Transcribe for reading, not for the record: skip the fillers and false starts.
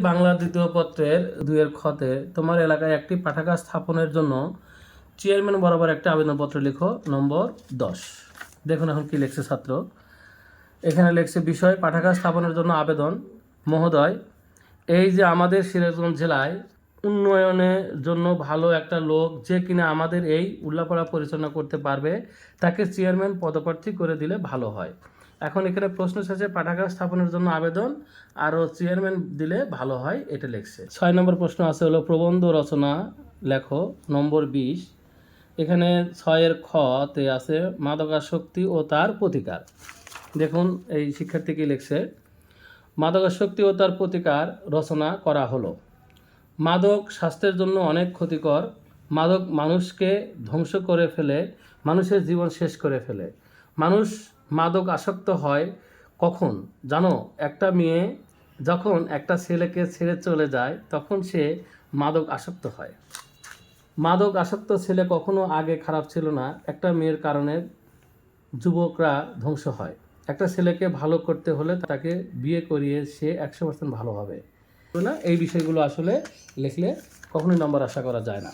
বাংলা দ্বিতীয় পত্রের 2 খতে তোমার এলাকায় একটি পাঠাগার স্থাপনের জন্য চেয়ারম্যান বরাবর একটা আবেদনপত্র লিখো। নম্বর 10। দেখুন এখন কি লিখছে ছাত্র। এখানে লিখছে বিষয় পাঠাগার স্থাপনের জন্য আবেদন। মহোদয়, এই যে আমাদের সিরাজগঞ্জ জেলায় উন্নয়নের জন্য ভালো একটা লোক যে কিনা আমাদের এই উল্লাপাড়া পরিচালনা করতে পারবে তাকে চেয়ারম্যান পদপ্রার্থী করে দিলে ভালো হয়। এখন এখানে প্রশ্ন এসেছে পাঠাগার স্থাপনের জন্য আবেদন আরও চেয়ারম্যান দিলে ভালো হয়, এটা লিখছে। 6 নম্বর প্রশ্ন আছে হলো প্রবন্ধ রচনা লেখো। নম্বর 20। এখানে 6-এর খতে আছে মাদকাসক্তি ও তার প্রতিকার। দেখুন এই শিক্ষার্থী কি লিখছে। মাদকাসক্তি ও তার প্রতিকার রচনা করা হলো। মাদক স্বাস্থ্যের জন্য অনেক ক্ষতিকর। মাদক মানুষকে ধ্বংস করে ফেলে, মানুষের জীবন শেষ করে ফেলে। মানুষ মাদক আসক্ত হয় কখন জানো? একটা মেয়ে যখন একটা ছেলেকে ছেড়ে চলে যায় তখন সে মাদক আসক্ত হয়। মাদক আসক্ত ছেলে কখনো আগে খারাপ ছিল না। একটা মেয়ের কারণে যুবকরা ধ্বংস হয়। একটা ছেলেকে ভালো করতে হলে তাকে বিয়ে করিয়ে সে 100% ভালো হবে না। এই বিষয়গুলো আসলে লিখলে কখনোই নম্বর আশা করা যায় না।